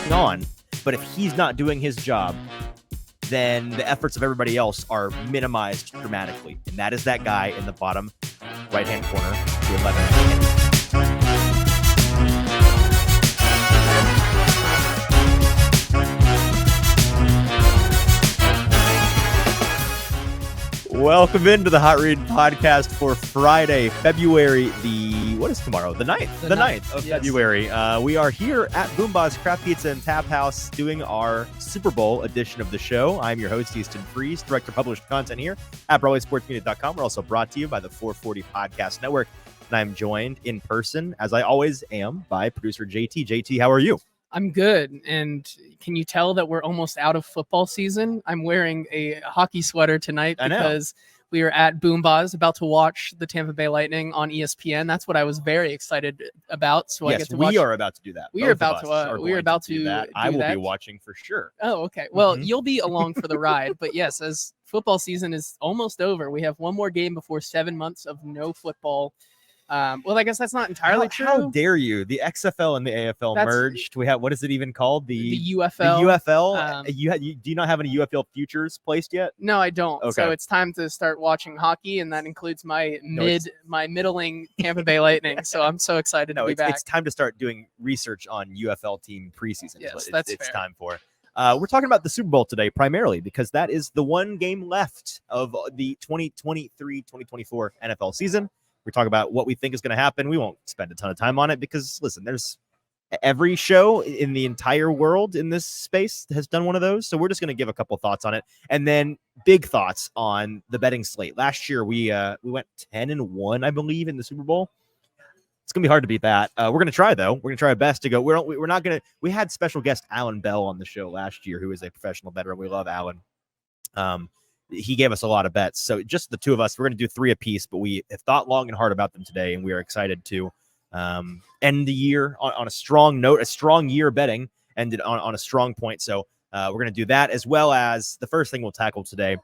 working on. But if he's not doing his job, then the efforts of everybody else are minimized dramatically. And that is that guy in the bottom right-hand corner to 11. Welcome into the Hot Read podcast for Friday, February what is tomorrow? The 9th. The 9th of February. We are here at BoomBozz Craft Pizza Taphouse doing our Super Bowl edition of the show. I'm your host, Easton Freeze, Director of Published Content here at BroadwaySportsMedia.com. We're also brought to you by the 440 Podcast Network. And I'm joined in person, as I always am, by producer JT. JT, how are you? I'm good. And can you tell that we're almost out of football season? I'm wearing a hockey sweater tonight because we are at BoomBozz about to watch the Tampa Bay Lightning on ESPN. That's what I was very excited about. So yes, I get to watch. We are about to do that. We are about to do that. I will be watching for sure. Oh, okay. Well, you'll be along for the ride. But yes, as football season is almost over, we have one more game before 7 months of no football. Well, I guess that's not entirely true. How dare you? The XFL and the AFL merged. We have, what is it even called? The The UFL. UFL. Do you not have any UFL futures placed yet? No, I don't. Okay. So it's time to start watching hockey, and that includes my middling Tampa Bay Lightning. So I'm so excited to be back. It's time to start doing research on UFL team preseason. Yes, it's time for. We're talking about the Super Bowl today primarily because that is the one game left of the 2023-2024 NFL season. We talk about what we think is going to happen. We won't spend a ton of time on it because, listen, there's every show in the entire world in this space has done one of those. So we're just going to give a couple thoughts on it. And then big thoughts on the betting slate. Last year, we went 10-1, I believe, in the Super Bowl. It's going to be hard to beat that. We're going to try, though. We're going to try our best to go. We're not going to. We had special guest Alan Bell on the show last year, who is a professional bettor. We love Alan. He gave us a lot of bets. So just the two of us, we're going to do 3 apiece, but we have thought long and hard about them today, and we are excited to end the year on a strong note, a strong year betting, ended on a strong point. So we're going to do that, as well as the first thing we'll tackle today,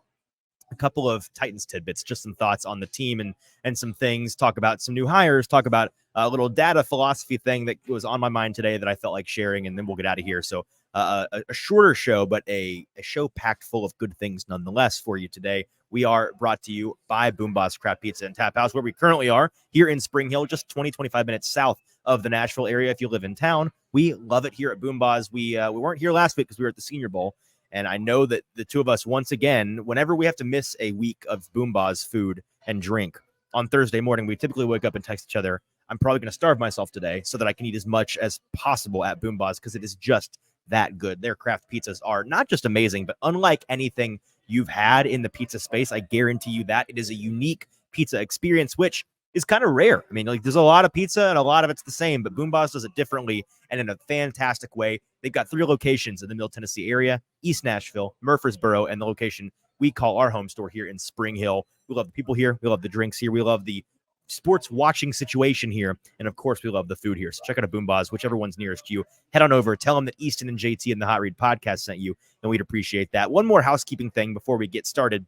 a couple of Titans tidbits, just some thoughts on the team and some things, talk about some new hires, talk about a little data philosophy thing that was on my mind today that I felt like sharing, and then we'll get out of here. So a shorter show, but a show packed full of good things nonetheless for you today. We are brought to you by BoomBozz Craft Pizza Taphouse, where we currently are here in Spring Hill, just 25 minutes south of the Nashville area. If you live in town, we love it here at BoomBozz. We weren't here last week because we were at the Senior Bowl, and I know that the two of us, once again, whenever we have to miss a week of BoomBozz food and drink on Thursday morning, we typically wake up and text each other, I'm probably going to starve myself today so that I can eat as much as possible at BoomBozz because it is just that good. Their craft pizzas are not just amazing, but unlike anything you've had in the pizza space, I guarantee you that it is a unique pizza experience, which is kind of rare. I mean, like, there's a lot of pizza and a lot of it's the same, but BoomBozz does it differently and in a fantastic way. They've got 3 locations in the Middle Tennessee area: East Nashville, Murfreesboro, and the location we call our home store here in Spring Hill. We love the people here. We love the drinks here. We love the sports watching situation here, and of course we love the food here. So check out a BoomBozz, whichever one's nearest you. Head on over, tell them that Easton and JT and the Hot Read podcast sent you, and we'd appreciate that. One more housekeeping thing before we get started,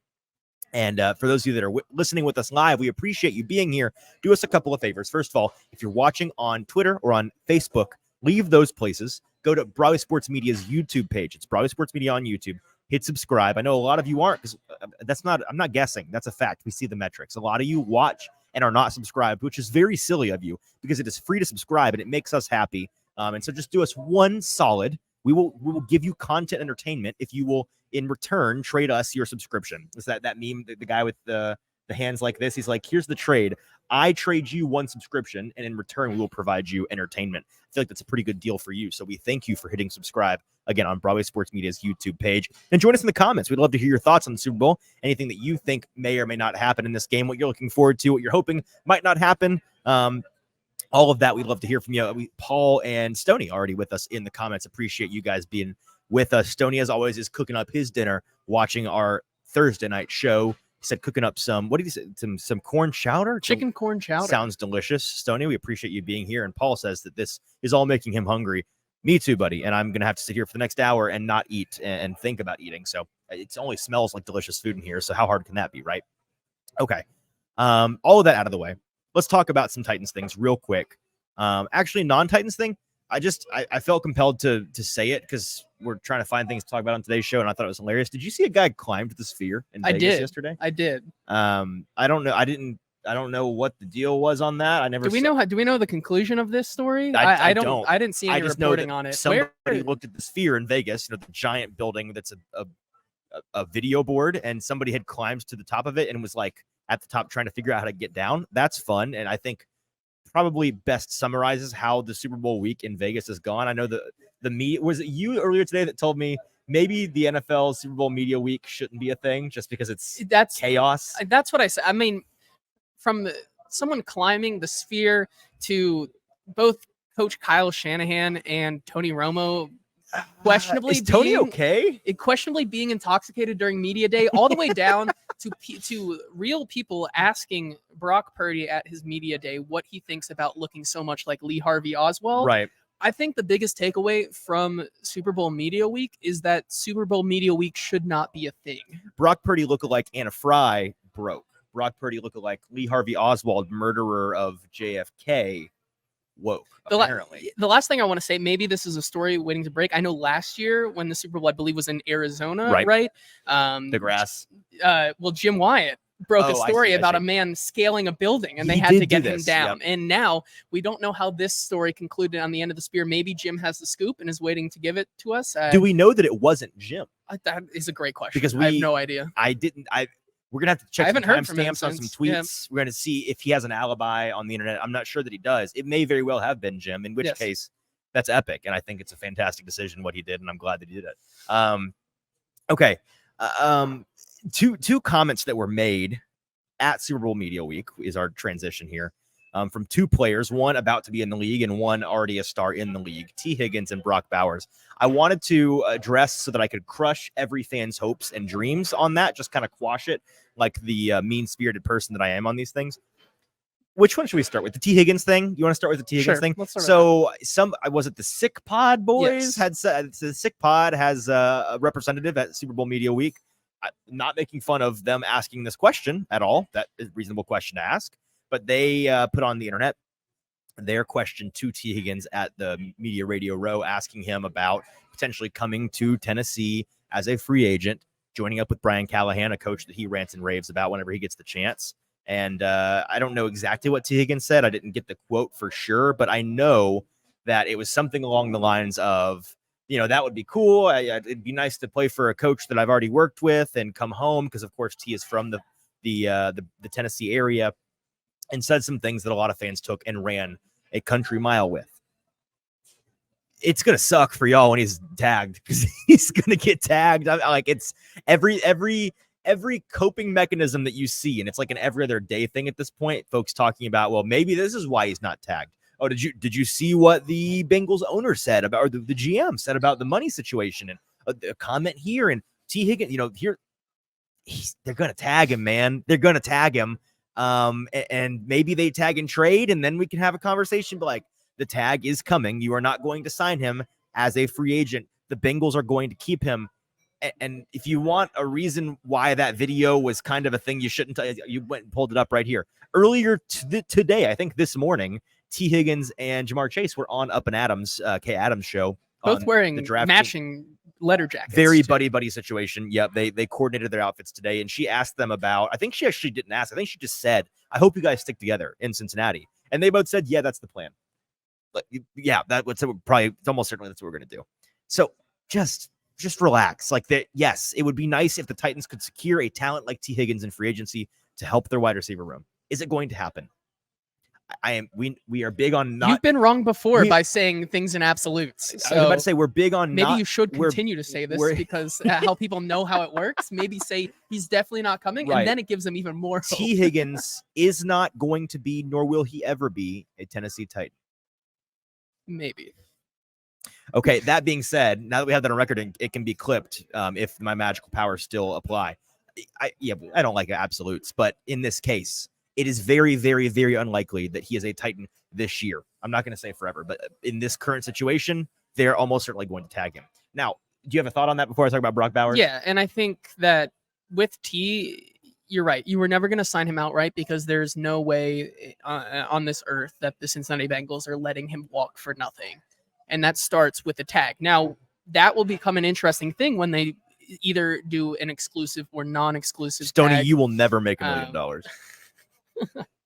and for those of you that are listening with us live, we appreciate you being here. Do us a couple of favors. First of all, if you're watching on Twitter or on Facebook, leave those places. Go to Broadway Sports Media's YouTube page. It's Broadway Sports Media on YouTube. Hit subscribe. I know a lot of you aren't, because I'm not guessing. That's a fact. We see the metrics. A lot of you watch and are not subscribed, which is very silly of you because it is free to subscribe and it makes us happy. And so just do us one solid. We will give you content entertainment if you will, in return, trade us your subscription. Is that meme, the guy with the hands like this? He's like, here's the trade. I trade you one subscription, and in return, we will provide you entertainment. I feel like that's a pretty good deal for you. So we thank you for hitting subscribe, again, on Broadway Sports Media's YouTube page. And join us in the comments. We'd love to hear your thoughts on the Super Bowl, anything that you think may or may not happen in this game, what you're looking forward to, what you're hoping might not happen. All of that, we'd love to hear from you. Paul and Stoney already with us in the comments. Appreciate you guys being with us. Stoney, as always, is cooking up his dinner, watching our Thursday night show. He said cooking up some, what did he say? Some corn chowder? Chicken corn chowder. Sounds delicious. Stoney, we appreciate you being here. And Paul says that this is all making him hungry. Me too, buddy. And I'm going to have to sit here for the next hour and not eat and think about eating. So it only smells like delicious food in here. So how hard can that be, right? Okay. All of that out of the way. Let's talk about some Titans things real quick. Actually, non-Titans thing. I felt compelled to say it because we're trying to find things to talk about on today's show, and I thought it was hilarious. Did you see a guy climb to the sphere in Vegas yesterday? I did. I don't know. I don't know what the deal was on that. I never. Do we know the conclusion of this story? I don't. I didn't see any reporting on it. Somebody looked at the sphere in Vegas, the giant building that's a video board, and somebody had climbed to the top of it and was like at the top trying to figure out how to get down. That's fun, and I think probably best summarizes how the Super Bowl week in Vegas has gone. I know the media, was it you earlier today that told me maybe the NFL Super Bowl media week shouldn't be a thing just because that's chaos? That's what I said. I mean, from someone climbing the sphere to both Coach Kyle Shanahan and Tony Romo questionably questionably being intoxicated during media day, all the way down to real people asking Brock Purdy at his media day what he thinks about looking so much like Lee Harvey Oswald. Right. I think the biggest takeaway from Super Bowl media week is that Super Bowl media week should not be a thing. Brock Purdy lookalike Anna Fry broke. Brock Purdy lookalike Lee Harvey Oswald, murderer of JFK, woke. Apparently, the last thing I want to say, maybe this is a story waiting to break. I know last year when the Super Bowl, I believe, was in Arizona, right? The grass. Well, Jim Wyatt broke a story about a man scaling a building, and they had to get him down. Yep. And now we don't know how this story concluded on the end of the spear. Maybe Jim has the scoop and is waiting to give it to us. Do we know that it wasn't Jim? That is a great question. Because I have no idea. We're going to have to check some timestamps on some tweets. Yeah. We're going to see if he has an alibi on the internet. I'm not sure that he does. It may very well have been Jim, in which case that's epic. And I think it's a fantastic decision what he did, and I'm glad that he did it. Okay. Two comments that were made at Super Bowl Media Week is our transition here. From two players, one about to be in the league and one already a star in the league, T. Higgins and Brock Bowers. I wanted to address so that I could crush every fan's hopes and dreams on that, just kind of quash it like the mean-spirited person that I am on these things. Which one should we start with? The T. Higgins thing? You want to start with the T. Higgins thing? So was it the Sick Pod boys? Yes. The Sick Pod has a representative at Super Bowl Media Week. I'm not making fun of them asking this question at all. That is a reasonable question to ask. But they put on the internet their question to T. Higgins at the Media Radio Row, asking him about potentially coming to Tennessee as a free agent, joining up with Brian Callahan, a coach that he rants and raves about whenever he gets the chance. And I don't know exactly what T. Higgins said. I didn't get the quote for sure, but I know that it was something along the lines of, that would be cool. It'd be nice to play for a coach that I've already worked with and come home, because of course T is from the Tennessee area. And said some things that a lot of fans took and ran a country mile with. It's going to suck for y'all when he's tagged, because he's going to get tagged. Like, it's every coping mechanism that you see. And it's like an every other day thing at this point. Folks talking about, well, maybe this is why he's not tagged. Oh, did you see what the Bengals owner said about, or the GM said about the money situation, and a comment here, and T. Higgins, here they're going to tag him, man. They're going to tag him. And maybe they tag and trade, and then we can have a conversation. But like, the tag is coming. You are not going to sign him as a free agent. The Bengals are going to keep him. And if you want a reason why that video was kind of a thing, you shouldn't. You went and pulled it up right here earlier today. I think this morning, T. Higgins and Jamar Chase were on Up and Adams, Kay Adams show, both wearing matching leather jackets. Very buddy situation. Yep, they coordinated their outfits today, and she asked them about. I think she actually didn't ask. I think she just said, "I hope you guys stick together in Cincinnati." And they both said, "Yeah, that's the plan." Yeah, that's probably. It's almost certainly that's what we're gonna do. So just relax. Like that. Yes, it would be nice if the Titans could secure a talent like T. Higgins in free agency to help their wide receiver room. Is it going to happen? We are big on not. You've been wrong before by saying things in absolutes. So I was about to say we're big on. Maybe you should continue to say this because how people know how it works. Maybe say he's definitely not coming, and then it gives them even more hope. T. Higgins is not going to be, nor will he ever be, a Tennessee Titan. Maybe. Okay. That being said, now that we have that on record, it can be clipped if my magical powers still apply. I don't like absolutes, but in this case, it is very, very, very unlikely that he is a Titan this year. I'm not going to say forever, but in this current situation, they're almost certainly going to tag him. Now, do you have a thought on that before I talk about Brock Bowers? Yeah, and I think that with T, you're right. You were never going to sign him outright because there's no way on this earth that the Cincinnati Bengals are letting him walk for nothing. and that starts with the tag. Now, that will become an interesting thing when they either do an exclusive or non-exclusive Stoney, tag. you will never make $1 million.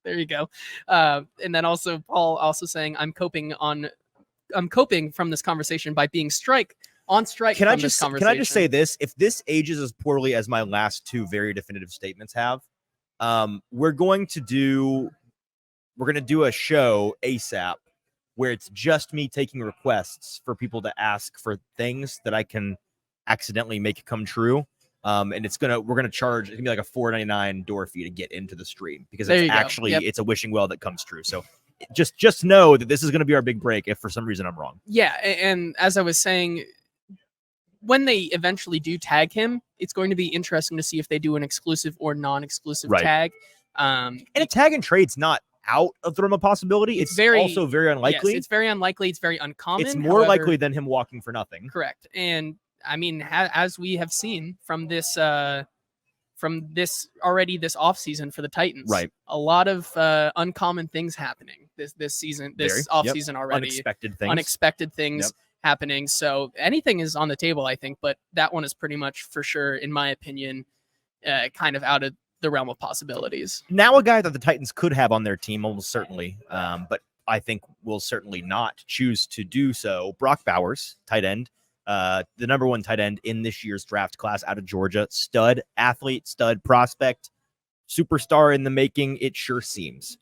There you go. And then also Paul also saying, I'm coping from this conversation by being on strike. Can I just say this? If this ages as poorly as my last two very definitive statements have, we're going to do a show ASAP where it's just me taking requests for people to ask for things that I can accidentally make come true. And we're gonna charge, it's gonna be like a $4.99 door fee to get into the stream, because it's actually it's a wishing well that comes true. So just know that this is gonna be our big break if for some reason I'm wrong. Yeah, and as I was saying, when they eventually do tag him, it's going to be interesting to see if they do an exclusive or non-exclusive tag. And a tag and trade's not out of the realm of possibility. It's also very unlikely. Yes, it's very unlikely. It's very uncommon. It's more likely than him walking for nothing. Correct. And I mean, as we have seen from this off season for the Titans, right? A lot of uncommon things happening this season, off season already. Unexpected things happening. So anything is on the table, I think. But that one is pretty much for sure, in my opinion, kind of out of the realm of possibilities. Now, a guy that the Titans could have on their team, almost certainly, but I think will certainly not choose to do so. Brock Bowers, tight end. The number 1 tight end in this year's draft class out of Georgia. Stud athlete, stud prospect, superstar in the making, it sure seems.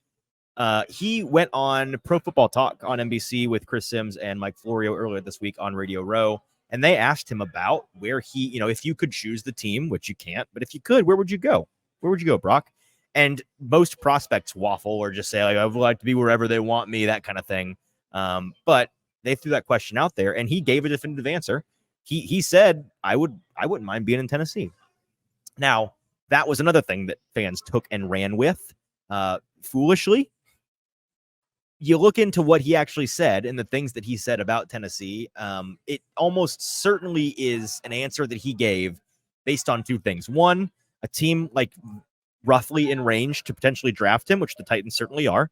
He went on Pro Football Talk on NBC with Chris Sims and Mike Florio earlier this week on Radio Row, and they asked him about where he, if you could choose the team, which you can't, but if you could, where would you go? Where would you go, Brock? And most prospects waffle or just say, like, I would like to be wherever they want me, that kind of thing. But they threw that question out there, and he gave a definitive answer. He said, I wouldn't mind being in Tennessee. Now, that was another thing that fans took and ran with, foolishly. You look into what he actually said and the things that he said about Tennessee. It almost certainly is an answer that he gave based on two things. One, a team like roughly in range to potentially draft him, which the Titans certainly are,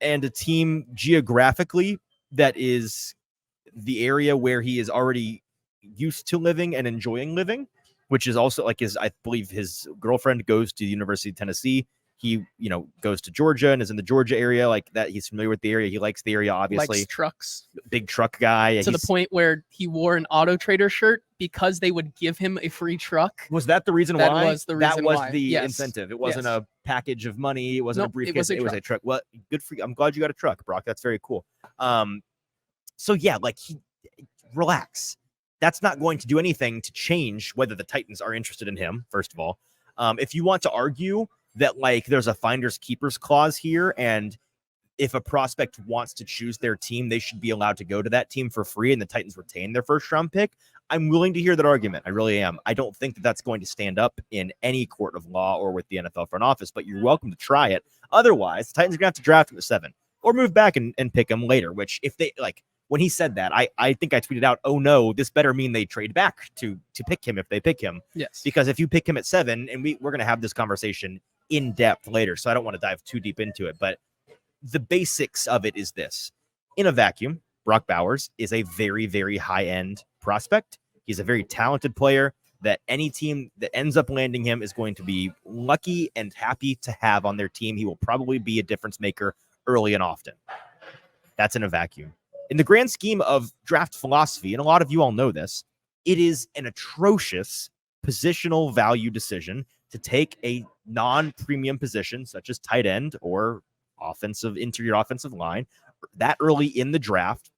and a team geographically that is the area where he is already used to living and enjoying living, which is also like I believe his girlfriend goes to the University of Tennessee. He, goes to Georgia and is in the Georgia area, like that. He's familiar with the area. He likes the area, obviously. Likes trucks. Big truck guy. To the point where he wore an Auto Trader shirt because they would give him a free truck. Was that the reason why? That was the reason why. That was the incentive. It wasn't a package of money. It wasn't a briefcase. It was a truck. Well, good for you. I'm glad you got a truck, Brock. That's very cool. So yeah, relax. That's not going to do anything to change whether the Titans are interested in him, first of all. If you want to argue that there's a finders keepers clause here, and if a prospect wants to choose their team, they should be allowed to go to that team for free and the Titans retain their first round pick, I'm willing to hear that argument. I really am. I don't think that that's going to stand up in any court of law or with the NFL front office, but you're welcome to try it. Otherwise, the Titans are going to have to draft him at 7 or move back and pick him later, which if they when he said that, I think I tweeted out, oh no, this better mean they trade back to pick him if they pick him. Yes. Because if you pick him at 7, and we're going to have this conversation in depth later, so I don't want to dive too deep into it, but the basics of it is this. In a vacuum, Brock Bowers is a very, very high-end prospect. He's a very talented player that any team that ends up landing him is going to be lucky and happy to have on their team. He will probably be a difference maker early and often. That's in a vacuum. In the grand scheme of draft philosophy, and a lot of you all know this, it is an atrocious positional value decision to take a non-premium position such as tight end or interior offensive line that early in the draft.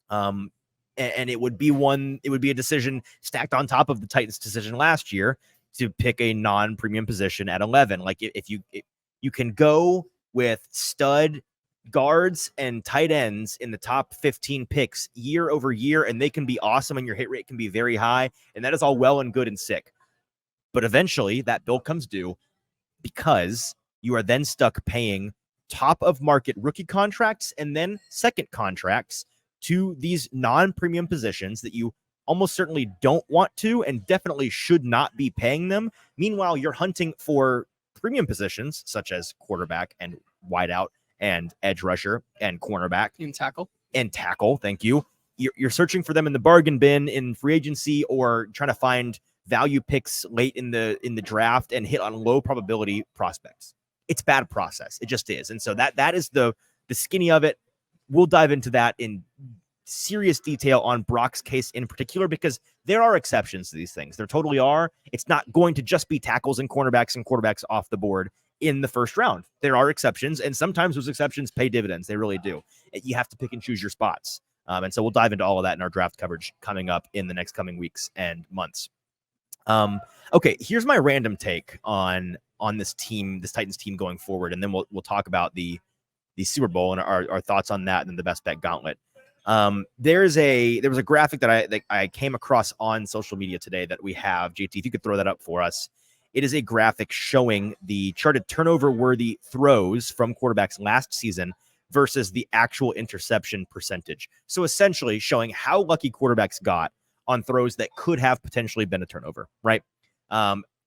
And it would be a decision stacked on top of the Titans' decision last year to pick a non-premium position at 11. Like if you can go with stud guards and tight ends in the top 15 picks year over year, and they can be awesome and your hit rate can be very high, and that is all well and good and sick. But eventually that bill comes due because you are then stuck paying top of market rookie contracts and then second contracts to these non-premium positions that you almost certainly don't want to and definitely should not be paying them. Meanwhile, you're hunting for premium positions such as quarterback and wideout and edge rusher and cornerback and tackle and tackle. Thank you. You're searching for them in the bargain bin in free agency, or trying to find value picks late in the draft and hit on low probability prospects. It's bad process. It just is. And so that is the skinny of it. We'll dive into that in serious detail on Brock's case in particular, because there are exceptions to these things. There totally are. It's not going to just be tackles and quarterbacks off the board in the first round. There are exceptions, and sometimes those exceptions pay dividends. They really do. You have to pick and choose your spots. And so we'll dive into all of that in our draft coverage coming up in the next coming weeks and months. Okay, here's my random take on this team, this Titans team going forward, and then we'll talk about the Super Bowl and our thoughts on that, and then the best bet gauntlet. There was a graphic that I came across on social media today that we have. JT, if you could throw that up for us. It is a graphic showing the charted turnover-worthy throws from quarterbacks last season versus the actual interception percentage. So essentially showing how lucky quarterbacks got on throws that could have potentially been a turnover, right?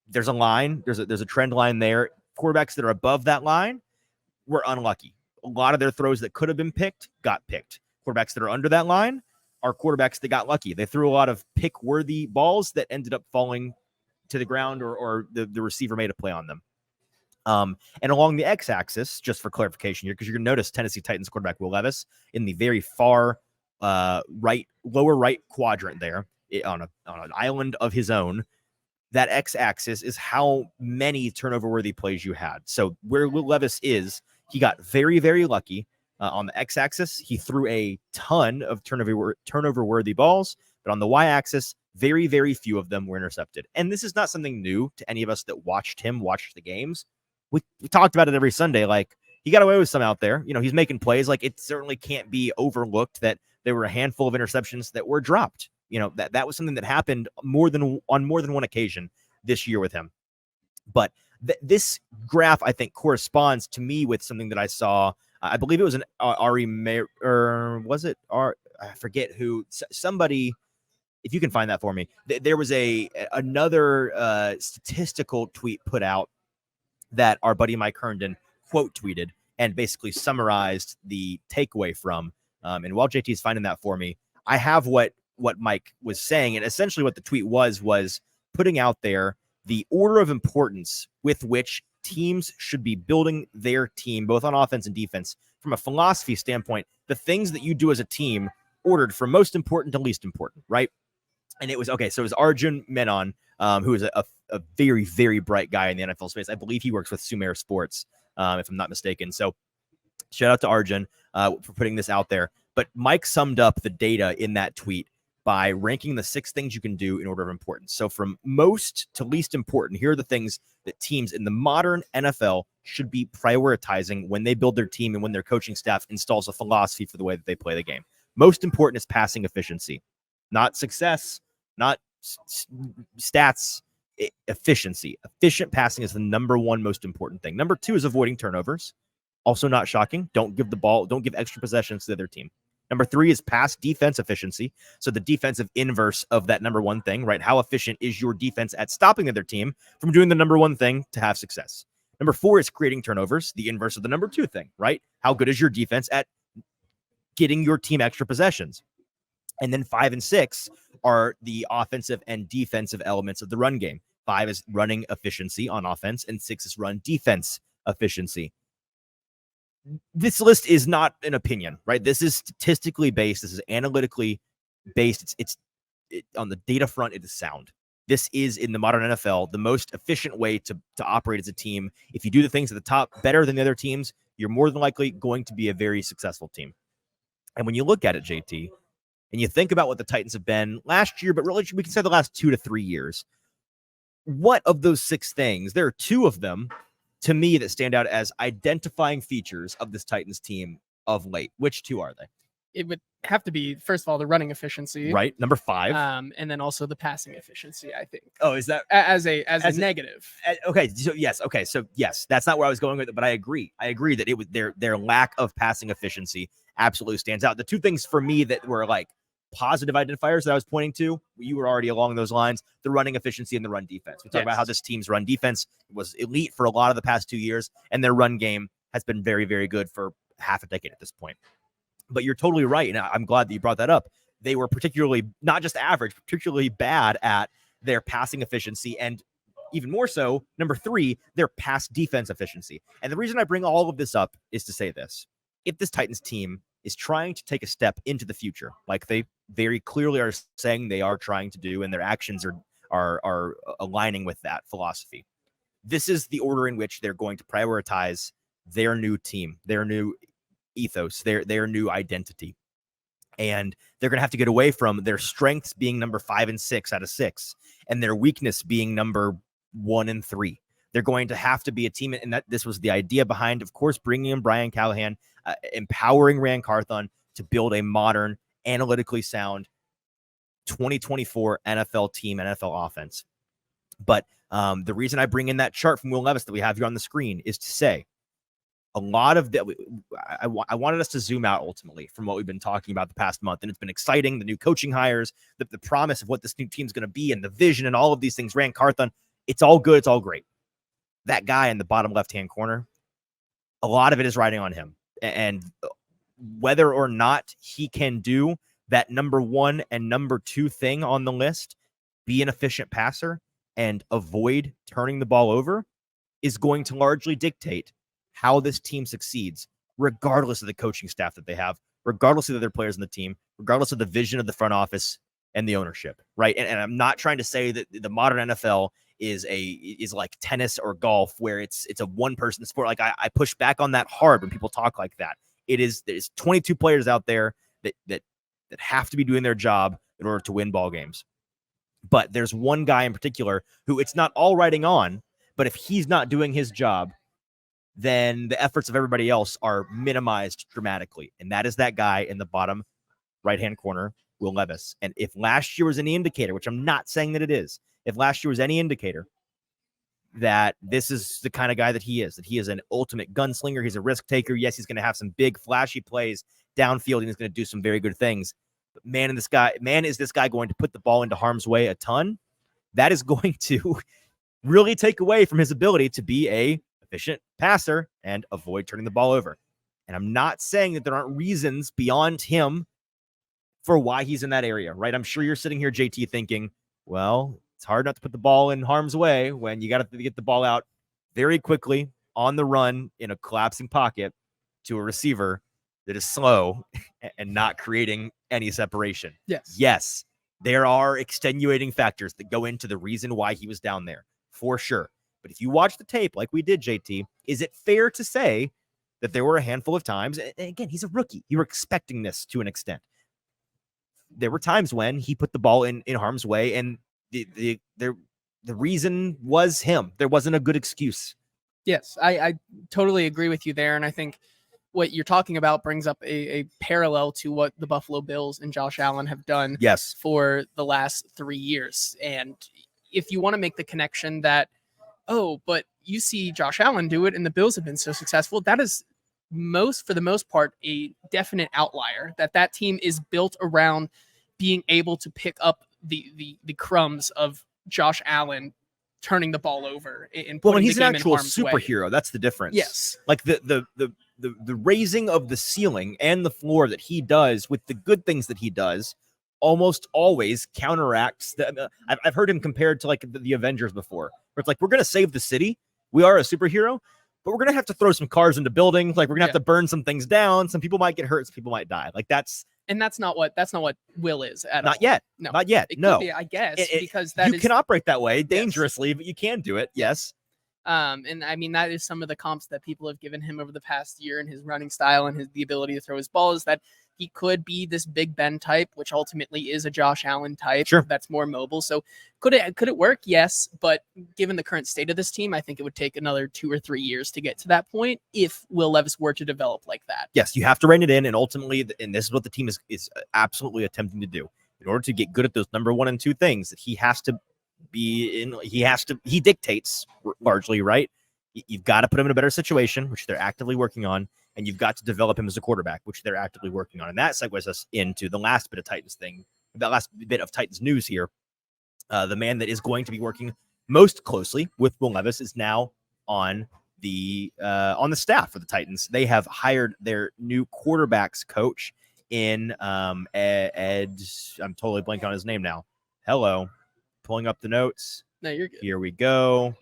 There's a line, there's a trend line there. Quarterbacks that are above that line were unlucky. A lot of their throws that could have been picked got picked. Quarterbacks that are under that line are quarterbacks that got lucky. They threw a lot of pick-worthy balls that ended up falling to the ground, or the receiver made a play on them. And along the x-axis, just for clarification here, because you're going to notice Tennessee Titans quarterback Will Levis in the very far lower right quadrant there on an island of his own. That x-axis is how many turnover-worthy plays you had. So where Will Levis is, he got very, very lucky. On the x-axis, he threw a ton of turnover-worthy balls, but on the y-axis, very, very few of them were intercepted. And this is not something new to any of us that watched the games. We talked about it every Sunday. Like, he got away with some out there. He's making plays. Like, it certainly can't be overlooked that there were a handful of interceptions that were dropped. That was something that happened on more than one occasion this year with him. But this graph, I think, corresponds to me with something that I saw. I believe it was an Ari Mayer, or was it? I forget who. Somebody, if you can find that for me. There was another statistical tweet put out that our buddy Mike Herndon quote tweeted and basically summarized the takeaway from. And while JT is finding that for me, I have what Mike was saying, and essentially what the tweet was putting out there the order of importance with which teams should be building their team, both on offense and defense, from a philosophy standpoint. The things that you do as a team ordered from most important to least important, right? And it was okay. So it was Arjun Menon, who is a very, very bright guy in the NFL space. I believe he works with Sumer Sports, if I'm not mistaken. So shout out to Arjun for putting this out there. But Mike summed up the data in that tweet by ranking the 6 things you can do in order of importance. So from most to least important, here are the things that teams in the modern NFL should be prioritizing when they build their team and when their coaching staff installs a philosophy for the way that they play the game. Most important is passing efficiency, not success, not stats, efficiency. Efficient passing is the number one most important thing. Number 2 is avoiding turnovers. Also not shocking. Don't give extra possessions to the other team. Number 3 is pass defense efficiency. So the defensive inverse of that number 1 thing, right? How efficient is your defense at stopping the other team from doing the number 1 thing to have success? Number 4 is creating turnovers, the inverse of the number 2 thing, right? How good is your defense at getting your team extra possessions? And then 5 and 6 are the offensive and defensive elements of the run game. 5 is running efficiency on offense, and 6 is run defense efficiency. This list is not an opinion, right? This is statistically based. This is analytically based. It's on the data front, it is sound. This is, in the modern NFL, the most efficient way to operate as a team. If you do the things at the top better than the other teams, you're more than likely going to be a very successful team. And when you look at it, JT, and you think about what the Titans have been last year, but really we can say the last 2 to 3 years, what of those 6 things, there are 2 of them to me that stand out as identifying features of this Titans team of late. Which 2 are they? It would have to be, first of all, the running efficiency, right? Number 5, and then also the passing efficiency, I think. Oh, is that as a negative? Okay, so yes, that's not where I was going with it, but I agree that it was their lack of passing efficiency absolutely stands out. The 2 things for me that were like positive identifiers that I was pointing to, you were already along those lines: the running efficiency and the run defense. We talked about how this team's run defense was elite for a lot of the past 2 years, and their run game has been very, very good for half a decade at this point. But you're totally right. And I'm glad that you brought that up. They were particularly not just average, particularly bad at their passing efficiency. And even more so, number 3, their pass defense efficiency. And the reason I bring all of this up is to say this. If this Titans team is trying to take a step into the future, like they very clearly are saying they are trying to do, and their actions are aligning with that philosophy, this is the order in which they're going to prioritize their new team, their new ethos, their new identity. And they're going to have to get away from their strengths being number 5 and 6 out of 6, and their weakness being number 1 and 3. They're going to have to be a team, and that this was the idea behind, of course, bringing in Brian Callahan, empowering Ran Carthon to build a modern, analytically sound 2024 NFL team, NFL offense. But the reason I bring in that chart from Will Levis that we have here on the screen is to say a lot of that. I wanted us to zoom out ultimately from what we've been talking about the past month, and it's been exciting. The new coaching hires, the promise of what this new team's going to be, and the vision, and all of these things. Ran Carthon, it's all good, it's all great. That guy in the bottom left-hand corner, a lot of it is riding on him, and whether or not he can do that number 1 and number 2 thing on the list, be an efficient passer and avoid turning the ball over, is going to largely dictate how this team succeeds, regardless of the coaching staff that they have, regardless of the other players in the team, regardless of the vision of the front office and the ownership, right? And I'm not trying to say that the modern NFL is like tennis or golf, where it's a one-person sport. Like I push back on that hard when people talk like that. There's 22 players out there that have to be doing their job in order to win ball games. But there's one guy in particular who it's not all riding on, but if he's not doing his job, then the efforts of everybody else are minimized dramatically. And that is that guy in the bottom right-hand corner, Will Levis. And if last year was any indicator, which I'm not saying that it is, if last year was any indicator that this is the kind of guy that he is an ultimate gunslinger, he's a risk taker. Yes, he's going to have some big flashy plays downfield, and he's going to do some very good things. But man, is this guy going to put the ball into harm's way a ton? That is going to really take away from his ability to be a efficient passer and avoid turning the ball over. And I'm not saying that there aren't reasons beyond him for why he's in that area, right? I'm sure you're sitting here, JT, thinking, well, it's hard not to put the ball in harm's way when you got to get the ball out very quickly on the run in a collapsing pocket to a receiver that is slow and not creating any separation. Yes, there are extenuating factors that go into the reason why he was down there, for sure. But if you watch the tape like we did, JT, is it fair to say that there were a handful of times, and again, he's a rookie, you were expecting this to an extent. There were times when he put the ball in harm's way, and the reason was him. There wasn't a good excuse. Yes, I totally agree with you there. And I think what you're talking about brings up a parallel to what the Buffalo Bills and Josh Allen have done for the last 3 years. And if you want to make the connection that, oh, but you see Josh Allen do it and the Bills have been so successful, that is for the most part, a definite outlier. That team is built around being able to pick up the crumbs of Josh Allen turning the ball over and putting he's the game an actual in harm's superhero. way. That's the difference. Yes, like the raising of the ceiling and the floor that he does with the good things that he does almost always counteracts the. I've heard him compared to like the Avengers before, where it's like, we're gonna save the city. We are a superhero, but we're gonna have to throw some cars into buildings. Like we're gonna have to burn some things down. Some people might get hurt. Some people might die. Like that's not what Will is at not all. yet. No, not yet. It no, could be, I guess, because you can operate that way dangerously, but you can do it. Yes. And I mean, that is some of the comps that people have given him over the past year, and his running style and the ability to throw his ball, is that he could be this Big Ben type, which ultimately is a Josh Allen type. Sure. That's more mobile. So could it work? Yes. But given the current state of this team, I think it would take another 2 or 3 years to get to that point if Will Levis were to develop like that. Yes, you have to rein it in. And ultimately, and this is what the team is absolutely attempting to do. In order to get good at those number 1 and 2 things, that he has to be in, he dictates largely, right? You've got to put him in a better situation, which they're actively working on, and you've got to develop him as a quarterback, which they're actively working on. And that segues us into the last bit of Titans thing, that last bit of Titans news here. The man that is going to be working most closely with Will Levis is now on the staff for the Titans. They have hired their new quarterbacks coach in Ed. I'm totally blanking on his name now. Hello, pulling up the notes. No, you're good. Here we go.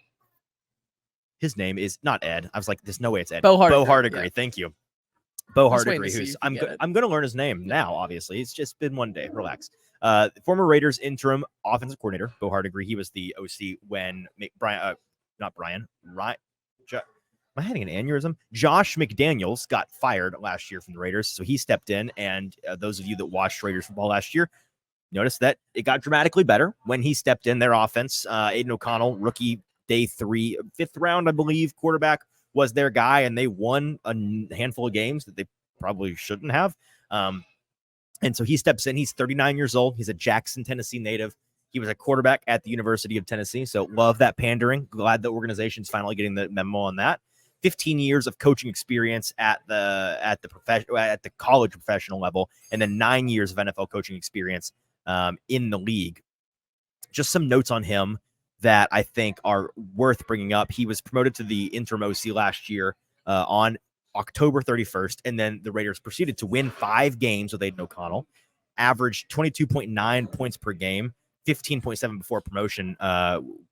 His name is not Ed. I was like, there's no way it's Ed. Bo Hardegree. Bo Hardegree. Yeah. Thank you. Bo Just waiting to Hardegree, see who's if you I'm get it. going to learn his name now. Obviously, it's just been one day. Relax. Former Raiders interim offensive coordinator Bo Hardegree. He was the OC when Brian, not Brian, right? Am I having an aneurysm? Josh McDaniels got fired last year from the Raiders, so he stepped in. And those of you that watched Raiders football last year noticed that it got dramatically better when he stepped in. Their offense, Aiden O'Connell, rookie day 3, 5th round, I believe, quarterback, was their guy, and they won a handful of games that they probably shouldn't have. And so he steps in. He's 39 years old. He's a Jackson, Tennessee native. He was a quarterback at the University of Tennessee. So love that pandering. Glad the organization's finally getting the memo on that. 15 years of coaching experience at the college professional level, and then 9 years of NFL coaching experience in the league. Just some notes on him that I think are worth bringing up. He was promoted to the interim OC last year on October 31st, and then the Raiders proceeded to win 5 games with Aiden O'Connell, averaged 22.9 points per game, 15.7 before promotion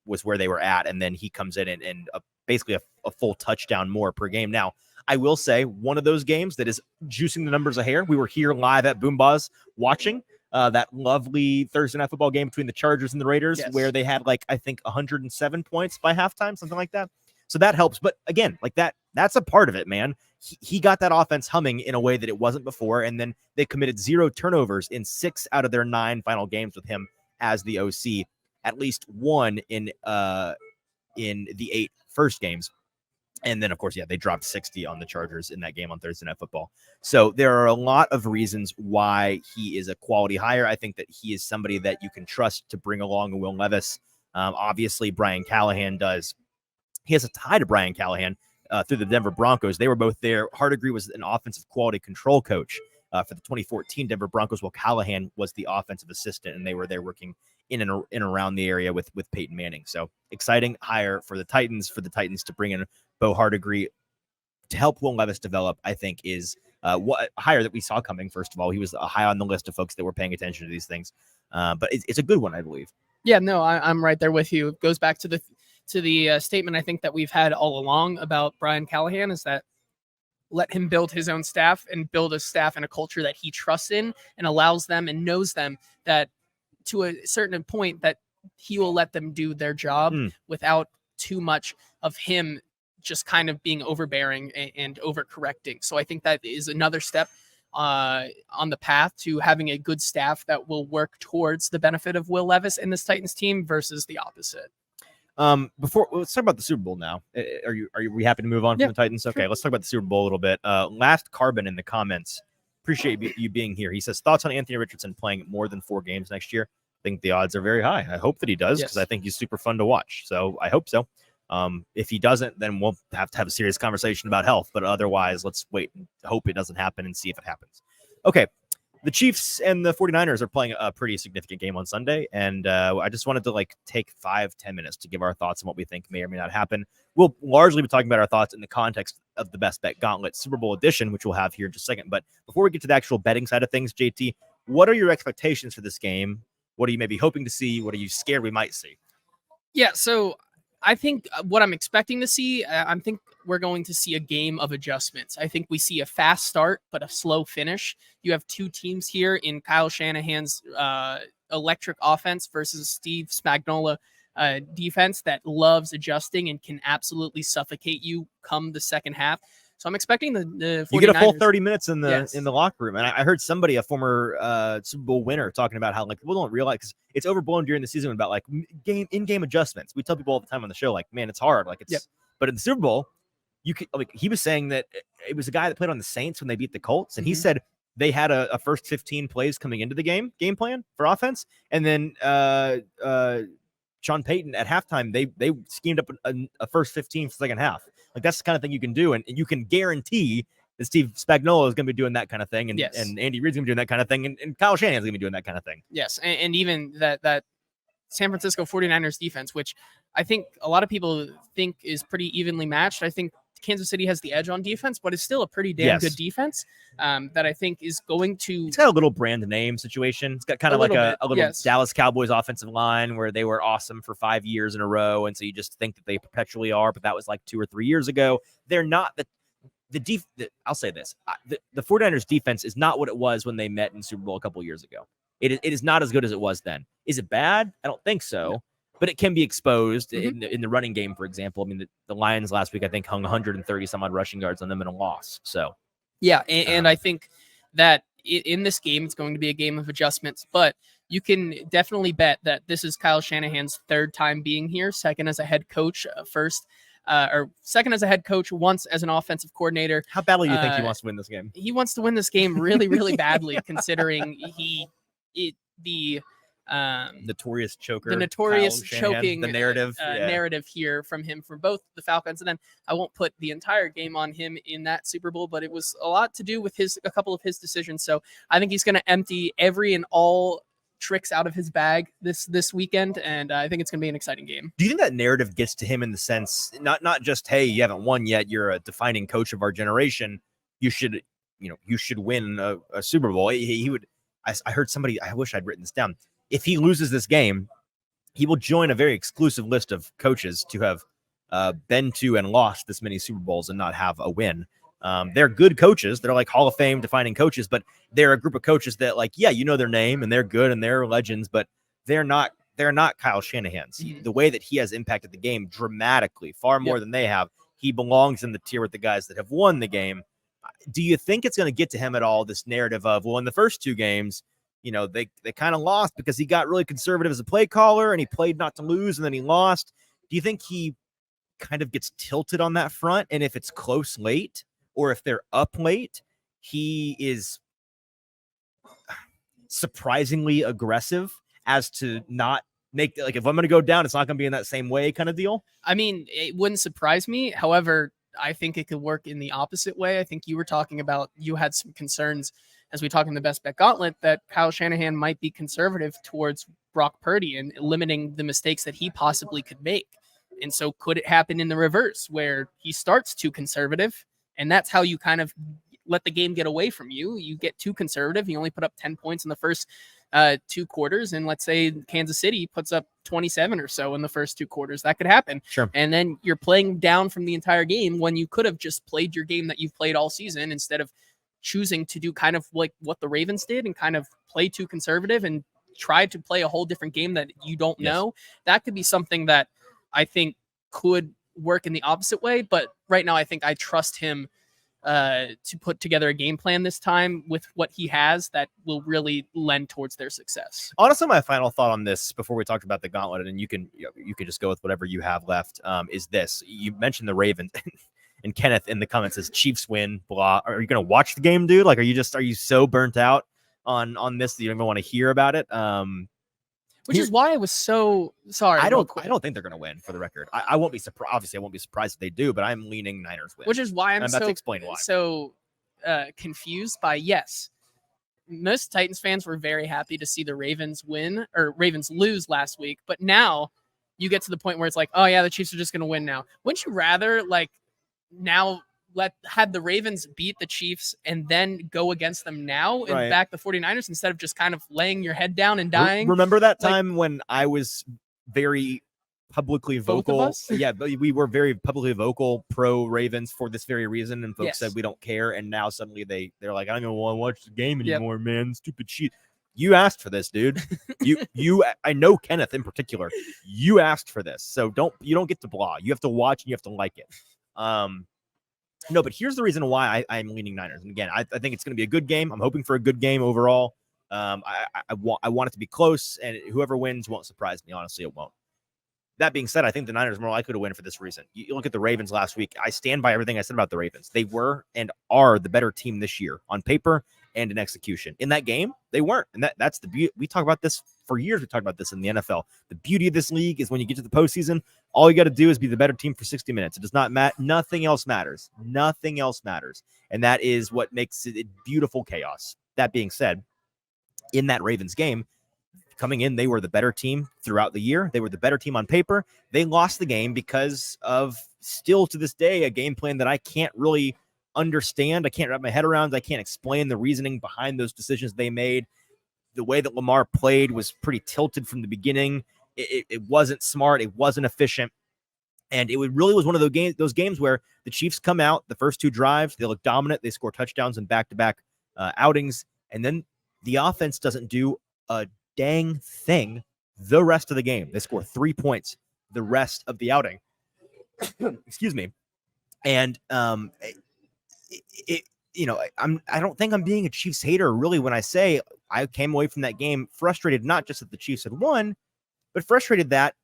was where they were at, and then he comes in and basically a full touchdown more per game. Now, I will say one of those games that is juicing the numbers a hair, we were here live at BoomBozz watching that lovely Thursday night football game between the Chargers and the Raiders, Yes. where they had I think 107 points by halftime, something like that. So that helps. But again, that's a part of it, man. He got that offense humming in a way that it wasn't before. And then they committed 0 turnovers in 6 out of their 9 final games with him as the OC, at least 1 in the 8 first games. And then, of course, they dropped 60 on the Chargers in that game on Thursday Night Football. So there are a lot of reasons why he is a quality hire. I think that he is somebody that you can trust to bring along a Will Levis. Obviously, Brian Callahan does. He has a tie to Brian Callahan through the Denver Broncos. They were both there. Hardegree was an offensive quality control coach for the 2014 Denver Broncos, while Callahan was the offensive assistant, and they were there working in and around the area with Peyton Manning. So exciting hire for the Titans to bring in Bo Hardegree to help Will Levis develop, I think, is what hire that we saw coming. First of all, he was high on the list of folks that were paying attention to these things. But it's a good one, I believe. Yeah, no, I'm right there with you. It goes back to the statement I think that we've had all along about Brian Callahan, is that let him build his own staff and build a staff and a culture that he trusts in and allows them and knows them that to a certain point that he will let them do their job without too much of him just kind of being overbearing and overcorrecting. So I think that is another step on the path to having a good staff that will work towards the benefit of Will Levis and this Titans team versus the opposite. Let's talk about the Super Bowl now. Are we happy to move on from the Titans? Okay, let's talk about the Super Bowl a little bit. Last Carbon in the comments. Appreciate you being here. He says, thoughts on Anthony Richardson playing more than 4 games next year? I think the odds are very high. I hope that he does, because I think he's super fun to watch. So I hope so. If he doesn't, then we'll have to have a serious conversation about health. But otherwise, let's wait and hope it doesn't happen and see if it happens. Okay. The Chiefs and the 49ers are playing a pretty significant game on Sunday, and I just wanted to take 5-10 minutes to give our thoughts on what we think may or may not happen. We'll largely be talking about our thoughts in the context of the Best Bet Gauntlet Super Bowl edition, which we'll have here in just a second. But before we get to the actual betting side of things, JT, what are your expectations for this game? What are you maybe hoping to see? What are you scared we might see? Yeah, so I think what I'm expecting to see, I think we're going to see a game of adjustments. I think we see a fast start, but a slow finish. You have 2 teams here in Kyle Shanahan's electric offense versus Steve Spagnuolo defense that loves adjusting and can absolutely suffocate you come the second half. So I'm expecting the 49ers. You get a full 30 minutes in the locker room. And I heard somebody, a former Super Bowl winner, talking about how people don't realize, because it's overblown during the season about in-game adjustments. We tell people all the time on the show, man, it's hard. But in the Super Bowl, you could, he was saying that it was a guy that played on the Saints when they beat the Colts, and he said they had a first 15 plays coming into the game plan for offense, and then Sean Payton at halftime they schemed up a first 15 for the second half. That's the kind of thing you can do, and you can guarantee that Steve Spagnuolo is going to be doing that kind of thing, and Andy Reid's going to be doing that kind of thing, and Kyle Shanahan's going to be doing that kind of thing. Yes, and even that San Francisco 49ers defense, which I think a lot of people think is pretty evenly matched. I think Kansas City has the edge on defense, but it's still a pretty damn good defense that I think is going to. It's got a little brand name situation. It's got kind of like a little Dallas Cowboys offensive line where they were awesome for 5 years in a row. And so you just think that they perpetually are, but that was like 2 or 3 years ago. They're not I'll say this. The 49ers defense is not what it was when they met in Super Bowl a couple years ago. It is not as good as it was then. Is it bad? I don't think so. No. But it can be exposed in the running game, for example. I mean, the Lions last week, I think, hung 130 some odd rushing yards on them in a loss. So, yeah, and I think that in this game, it's going to be a game of adjustments. But you can definitely bet that this is Kyle Shanahan's 3rd time being here, second as a head coach, second as a head coach, once as an offensive coordinator. How badly do you think he wants to win this game? He wants to win this game really, really badly, considering notorious choker, the notorious choking, the narrative here from him for both the Falcons. And then I won't put the entire game on him in that Super Bowl, but it was a lot to do with a couple of his decisions. So I think he's going to empty every and all tricks out of his bag this weekend, and I think it's going to be an exciting game. Do you think that narrative gets to him in the sense, not just, hey, you haven't won yet, you're a defining coach of our generation, you should win a Super Bowl? He would. I heard somebody, I wish I'd written this down. If he loses this game, he will join a very exclusive list of coaches to have been to and lost this many Super Bowls and not have a win. They're good coaches. They're like Hall of Fame defining coaches, but they're a group of coaches that, like, yeah, you know their name and they're good and they're legends, but they're not Kyle Shanahan's. The way that he has impacted the game dramatically, far more than they have, he belongs in the tier with the guys that have won the game. Do you think it's going to get to him at all, this narrative of, well, in the first 2 games, they kind of lost because he got really conservative as a play caller and he played not to lose and then he lost? Do you think he kind of gets tilted on that front? And if it's close late or if they're up late, he is surprisingly aggressive as to not make, like, if I'm going to go down, it's not going to be in that same way kind of deal? I mean, it wouldn't surprise me. However, I think it could work in the opposite way. I think you were talking about, you had some concerns as we talk in the Best Bet Gauntlet that Kyle Shanahan might be conservative towards Brock Purdy and limiting the mistakes that he possibly could make. And so could it happen in the reverse where he starts too conservative and that's how you kind of let the game get away from you? You get too conservative. You only put up 10 points in the first 2 quarters. And let's say Kansas City puts up 27 or so in the first 2 quarters. That could happen. Sure. And then you're playing down from the entire game when you could have just played your game that you've played all season instead of choosing to do kind of like what the Ravens did and kind of play too conservative and try to play a whole different game that you don't know. That could be something that I think could work in the opposite way. But right now, I think I trust him to put together a game plan this time with what he has that will really lend towards their success. Honestly, my final thought on this before we talked about the Gauntlet, and you can just go with whatever you have left, is this. You mentioned the Ravens. And Kenneth in the comments says Chiefs win, blah. Are you going to watch the game, dude? Like, are you so burnt out on this that you don't even want to hear about it? Which is why I was so sorry. I don't think they're going to win, for the record. I won't be surprised. Obviously, I won't be surprised if they do, but I'm leaning Niners win. Which is why I'm about to explain why. So confused by, yes, most Titans fans were very happy to see the Ravens win or Ravens lose last week. But now you get to the point where it's like, oh yeah, the Chiefs are just going to win now. Wouldn't you rather now had the Ravens beat the Chiefs and then go against them now and back the 49ers instead of just kind of laying your head down and dying? Remember that time when I was very publicly vocal? Yeah, but we were very publicly vocal pro Ravens for this very reason, and folks said we don't care, and now suddenly they're like, I don't even want to watch the game anymore, man. Stupid shit. You asked for this, dude. You I know Kenneth in particular. You asked for this. So you don't get to blah. You have to watch and you have to like it. No, but here's the reason why I'm leaning Niners. And again, I think it's going to be a good game. I'm hoping for a good game overall. I want it to be close, and whoever wins won't surprise me. Honestly, it won't. That being said, I think the Niners are more likely to win for this reason. You look at the Ravens last week. I stand by everything I said about the Ravens. They were and are the better team this year on paper and in execution. In that game, they weren't. And that's the beauty. We talk about this for years. We talked about this in the NFL. The beauty of this league is when you get to the postseason, all you got to do is be the better team for 60 minutes. It does not matter. Nothing else matters. Nothing else matters. And that is what makes it beautiful chaos. That being said, in that Ravens game, coming in, they were the better team throughout the year. They were the better team on paper. They lost the game because of, still to this day, a game plan that I can't really understand. I can't wrap my head around. I can't explain the reasoning behind those decisions they made. The way that Lamar played was pretty tilted from the beginning. It wasn't smart. It wasn't efficient. And it really was one of those games where the Chiefs come out, the first 2 drives, they look dominant. They score touchdowns in back-to-back outings. And then the offense doesn't do a dang thing the rest of the game. They score 3 points the rest of the outing. Excuse me. And I don't think I'm being a Chiefs hater really when I say I came away from that game frustrated, not just that the Chiefs had won, but frustrated that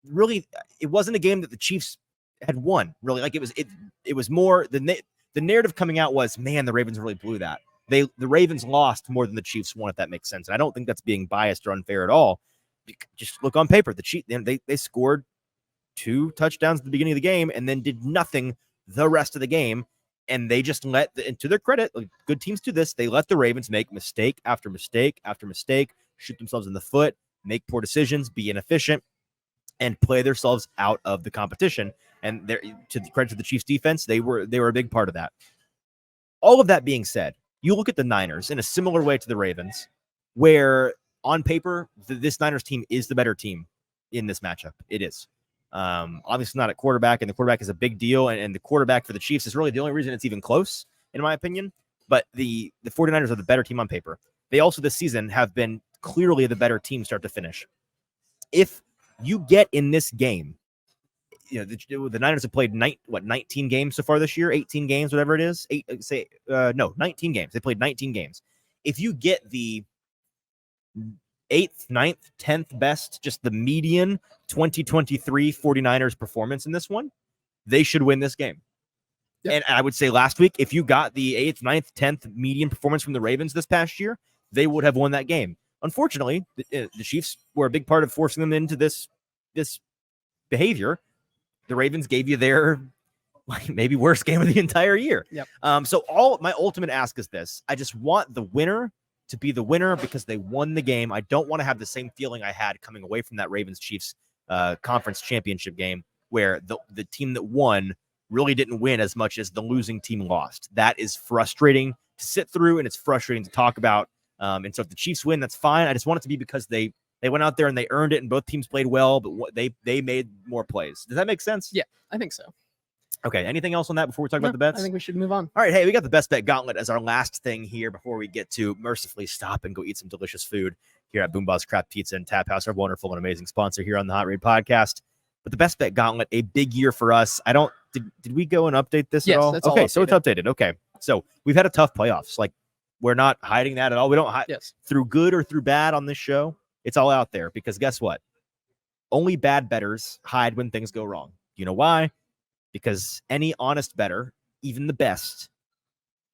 really it wasn't a game that the Chiefs had won. Really, like it was more the narrative coming out was, man, the Ravens really blew that. The Ravens lost more than the Chiefs won, if that makes sense. And I don't think that's being biased or unfair at all. Just look on paper. The Chiefs, they scored 2 touchdowns at the beginning of the game and then did nothing the rest of the game. And they just and to their credit, good teams do this. They let the Ravens make mistake after mistake after mistake, shoot themselves in the foot, make poor decisions, be inefficient, and play themselves out of the competition. And to the credit to the Chiefs defense, they were a big part of that. All of that being said, you look at the Niners in a similar way to the Ravens, where on paper, this Niners team is the better team in this matchup. It is. Obviously not at quarterback, and the quarterback is a big deal. And the quarterback for the Chiefs is really the only reason it's even close, in my opinion. But the 49ers are the better team on paper. They also this season have been clearly the better team start to finish. If you get in this game, the Niners have played 19 games so far this year, 18 games, whatever it is. 19 games. They played 19 games. If you get the 8th, 9th, 10th best, just the median 2023 49ers performance in this one, they should win this game. Yep. And I would say last week, if you got the 8th, 9th, 10th median performance from the Ravens this past year, they would have won that game. Unfortunately, the Chiefs were a big part of forcing them into this behavior. The Ravens gave you their maybe worst game of the entire year. Yep. So my ultimate ask is this. I just want the winner to be the winner because they won the game. I don't want to have the same feeling I had coming away from that Ravens-Chiefs conference championship game where the team that won really didn't win as much as the losing team lost. That is frustrating to sit through, and it's frustrating to talk about. And so if the Chiefs win, that's fine. I just want it to be because they went out there and they earned it, and both teams played well, but they made more plays. Does that make sense? Yeah, I think so. Okay, anything else on that before we talk about the bets? I think we should move on. All right, hey, we got the Best Bet Gauntlet as our last thing here before we get to mercifully stop and go eat some delicious food here at BoomBozz Craft Pizza and Taphouse, our wonderful and amazing sponsor here on the Hot Read Podcast. But the Best Bet Gauntlet, a big year for us. Did we go and update this at all? That's okay, all so it's updated. Okay, so we've had a tough playoffs. Like, we're not hiding that at all. We don't hide through good or through bad on this show. It's all out there because guess what? Only bad bettors hide when things go wrong. You know why? Because any honest bettor, even the best,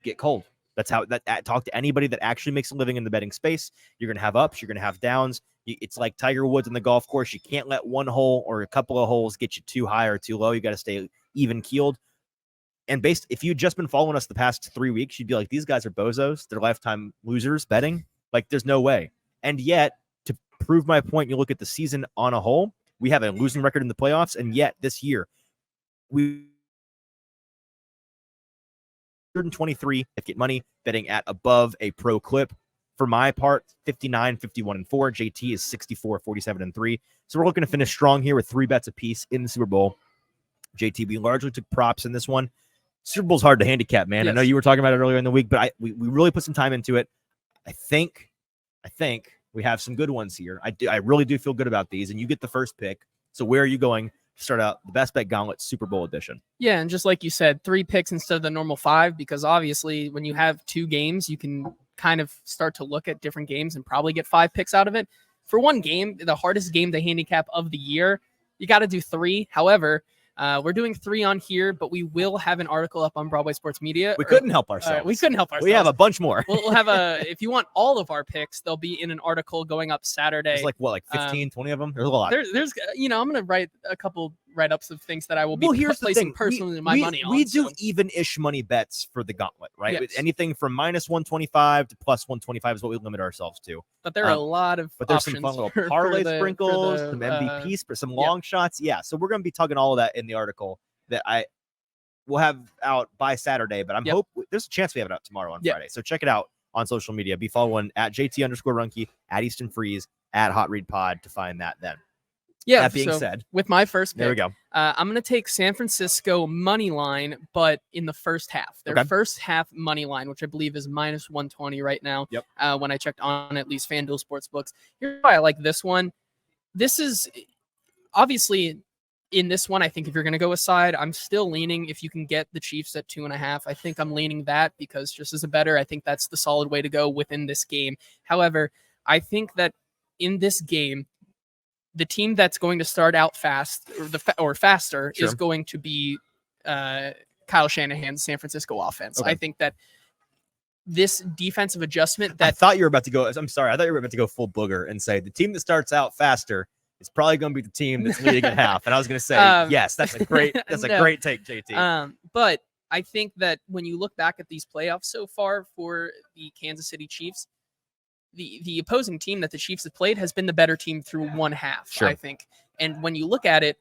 get cold. That's how talk to anybody that actually makes a living in the betting space. You're going to have ups. You're going to have downs. It's like Tiger Woods on the golf course. You can't let one hole or a couple of holes get you too high or too low. You got to stay even keeled. And if you'd just been following us the past 3 weeks, you'd be like, these guys are bozos. They're lifetime losers betting. Like, there's no way. And yet, to prove my point, you look at the season on a whole, we have a losing record in the playoffs. And yet this year, we 123 if get money betting at above a pro clip. For my part, 59, 51, and 4. JT is 64, 47, and 3. So we're looking to finish strong here with 3 bets apiece in the Super Bowl. JT, we largely took props in this one. Super Bowl's hard to handicap, man. Yes. I know you were talking about it earlier in the week, but we really put some time into it. I think we have some good ones here. I really do feel good about these, and you get the first pick. So where are you going to start out the Best Bet Gauntlet Super Bowl edition? Yeah, and just like you said, 3 picks instead of the normal 5, because obviously when you have 2 games, you can kind of start to look at different games and probably get 5 picks out of it. For one game, the hardest game to handicap of the year, you got to do 3. However, we're doing 3 on here, but we will have an article up on Broadway Sports Media. We couldn't help ourselves. We have a bunch more. We'll have if you want all of our picks, they'll be in an article going up Saturday. There's like 15, 20 of them? There's a lot. There's I'm going to write a couple write-ups of things that I will be placing personally my money on. We do even-ish money bets for the Gauntlet, right? Yes. Anything from -125 to +125 is what we limit ourselves to. But there are a lot of there's some fun little parlay sprinkles, some MVPs, some long shots. Yeah, so we're going to be tugging all of that in the article that I will have out by Saturday, but there's a chance we have it out tomorrow on Friday. So check it out on social media. Be following at JT_Runke, at Easton Freeze, at Hot Read Pod to find that then. Yeah. That being said, with my first pick, there we go. I'm going to take San Francisco money line, but in the first half. Their first half money line, which I believe is -120 right now. Yep. When I checked on at least FanDuel Sportsbooks. Here's why I like this one. This is obviously in this one. I think if you're going to go aside, I'm still leaning. If you can get the Chiefs at 2.5, I think I'm leaning that because just as a better, I think that's the solid way to go within this game. However, I think that in this game, the team that's going to start out fast or faster is going to be Kyle Shanahan's San Francisco offense. I think that this defensive adjustment that I thought you were about to go. I'm sorry. I thought you were about to go full booger and say the team that starts out faster is probably going to be the team that's leading at half. And I was going to say, yes, that's a great great take, JT. But I think that when you look back at these playoffs so far for the Kansas City Chiefs, the opposing team that the Chiefs have played has been the better team through one half, I think. And when you look at it,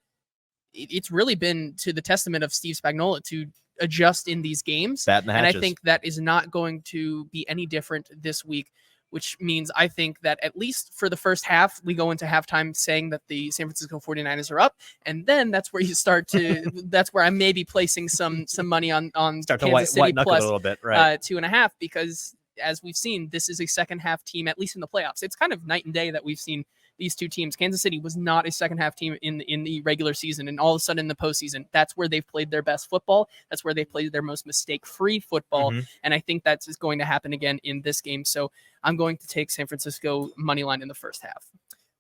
it's really been to the testament of Steve Spagnuolo to adjust in these games. And I think that is not going to be any different this week, which means I think that at least for the first half, we go into halftime saying that the San Francisco 49ers are up. And then that's where you start to, that's where I may be placing some money on Kansas City plus a little bit, right? 2.5, because as we've seen, this is a second half team, at least in the playoffs. It's kind of night and day that we've seen these two teams. Kansas City was not a second half team in the regular season, and all of a sudden in the postseason, that's where they've played their best football. That's where they played their most mistake-free football, and I think that's going to happen again in this game. So I'm going to take San Francisco money line in the first half.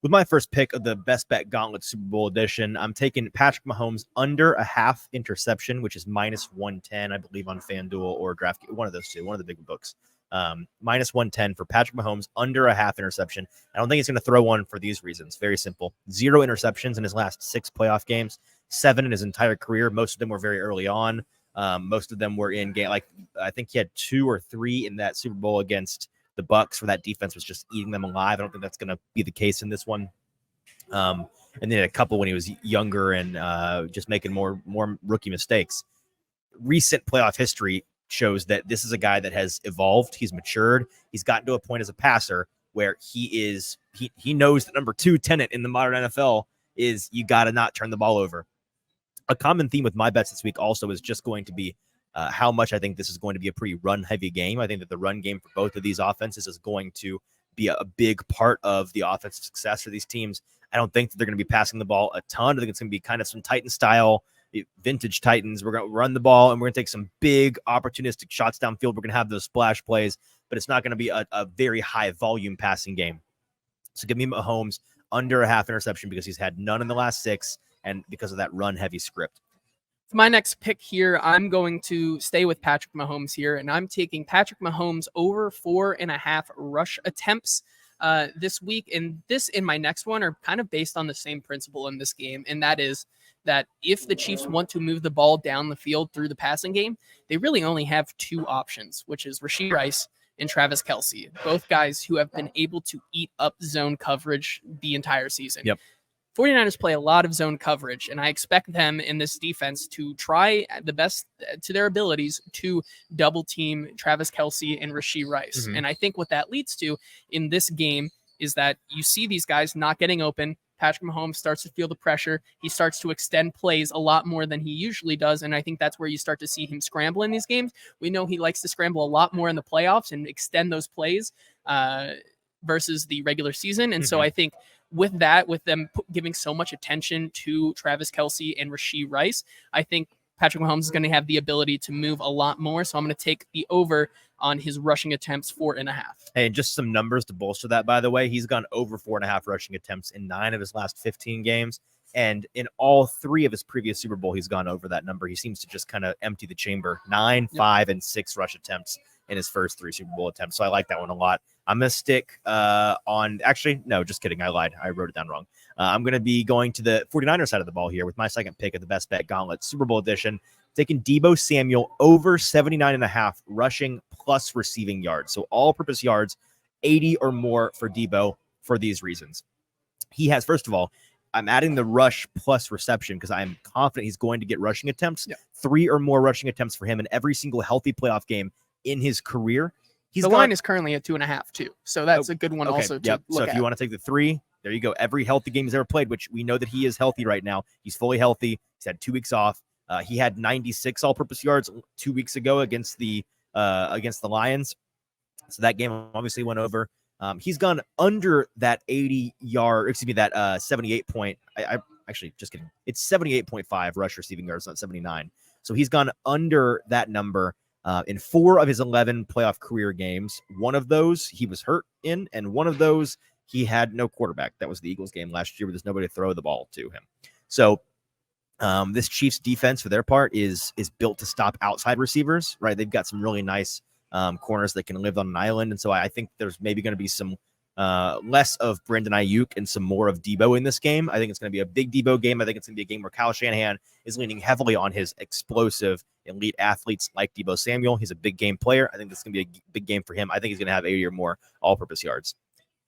With my first pick of the Best Bet Gauntlet Super Bowl edition, I'm taking Patrick Mahomes under a half interception, which is -110, I believe, on FanDuel or DraftKings, one of those two, one of the big books. -110 for Patrick Mahomes under a half interception. I don't think he's going to throw one for these reasons. Very simple. 0 interceptions in his last 6 playoff games, 7 in his entire career. Most of them were very early on. Most of them were in game. Like I think he had 2 or 3 in that Super Bowl against the Bucs, where that defense was just eating them alive. I don't think that's going to be the case in this one. And then a couple when he was younger and just making more rookie mistakes. Recent playoff history shows that this is a guy that has evolved. He's matured. He's gotten to a point as a passer where he knows the number 2 tenet in the modern NFL is you got to not turn the ball over. A common theme with my bets this week also is just going to be how much I think this is going to be a pretty run-heavy game. I think that the run game for both of these offenses is going to be a big part of the offensive success for these teams. I don't think that they're going to be passing the ball a ton. I think it's going to be kind of some Titan style, vintage Titans. We're going to run the ball and we're going to take some big opportunistic shots downfield. We're going to have those splash plays, but it's not going to be a very high volume passing game. So give me Mahomes under a half interception because he's had none in the last 6 and because of that run heavy script. For my next pick here, I'm going to stay with Patrick Mahomes here, and I'm taking Patrick Mahomes over 4.5 rush attempts this week. And this and my next one are kind of based on the same principle in this game, and that is that if the Chiefs want to move the ball down the field through the passing game, they really only have 2 options, which is Rashee Rice and Travis Kelce, both guys who have been able to eat up zone coverage the entire season. Yep. 49ers play a lot of zone coverage, and I expect them in this defense to try the best to their abilities to double team Travis Kelce and Rashee Rice. And I think what that leads to in this game is that you see these guys not getting open. Patrick Mahomes starts to feel the pressure. He starts to extend plays a lot more than he usually does, and I think that's where you start to see him scramble in these games. We know he likes to scramble a lot more in the playoffs and extend those plays versus the regular season. And so I think with that, with them giving so much attention to Travis Kelce and Rashee Rice, I think Patrick Mahomes is going to have the ability to move a lot more. So I'm going to take the over on his rushing attempts, 4.5. Hey, and just some numbers to bolster that, by the way. He's gone over 4.5 rushing attempts in 9 of his last 15 games. And in all 3 of his previous Super Bowl, he's gone over that number. He seems to just kind of empty the chamber. 9, 5, and 6 rush attempts in his first 3 Super Bowl attempts. So I like that one a lot. I'm going to stick on, actually, no, just kidding. I lied. I wrote it down wrong. I'm going to be going to the 49ers side of the ball here with my second pick of the Best Bet Gauntlet Super Bowl edition, taking Deebo Samuel over 79.5 rushing plus receiving yards. So all-purpose yards, 80 or more for Deebo for these reasons. He has, first of all, I'm adding the rush plus reception because I'm confident he's going to get rushing attempts, 3 or more rushing attempts for him in every single healthy playoff game in his career. The line is currently at 2.5 too, so that's a good one also to look So if you want to take the 3, there you go. Every healthy game he's ever played, which we know that he is healthy right now. He's fully healthy. He's had 2 weeks off. He had 96 all-purpose yards 2 weeks ago against the Lions. So that game obviously went over. He's gone under that 78 point. I actually just kidding. It's 78.5 rush receiving yards, not 79. So he's gone under that number in 4 of his 11 playoff career games. One of those he was hurt in, and one of those he had no quarterback. That was the Eagles game last year where there's nobody to throw the ball to him. So this Chiefs defense for their part is built to stop outside receivers, right? They've got some really nice corners that can live on an island. And so I think there's maybe going to be some less of Brandon Ayuk and some more of Deebo in this game. I think it's going to be a big Deebo game. I think it's going to be a game where Kyle Shanahan is leaning heavily on his explosive elite athletes like Deebo Samuel. He's a big game player. I think this is going to be a big game for him. I think he's going to have 80 or more all-purpose yards.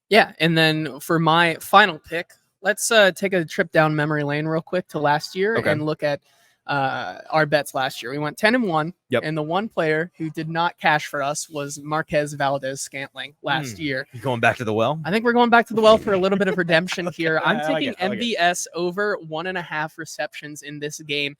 Yeah, and then for my final pick, let's take a trip down memory lane real quick to last year and look at our bets last year. We went 10-1, and the one player who did not cash for us was Marquez Valdez-Scantling last year. You going back to the well? I think we're going back to the well for a little bit of redemption here. I'm taking MVS over 1.5 receptions in this game.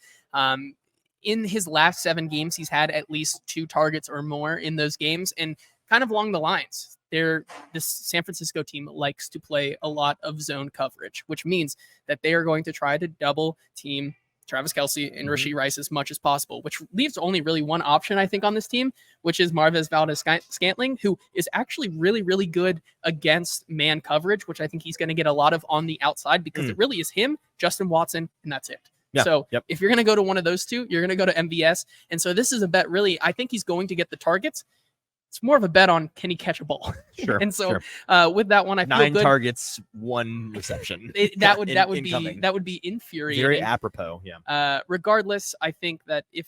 In his last 7 games, he's had at least 2 targets or more in those games, and kind of along the lines. This San Francisco team likes to play a lot of zone coverage, which means that they are going to try to double team Travis Kelce and Rashee Rice as much as possible, which leaves only really one option, I think, on this team, which is Marquez Valdez-Scantling, who is actually really, really good against man coverage, which I think he's going to get a lot of on the outside because it really is him, Justin Watson, and that's it. Yeah, so if you're going to go to one of those two, you're going to go to MVS. And so this is a bet, really, I think he's going to get the targets. It's more of a bet on can he catch a ball. Sure. And so with that one, I feel 9 good. targets, 1 reception. That would be infuriating. Very apropos. Yeah. Regardless, I think that if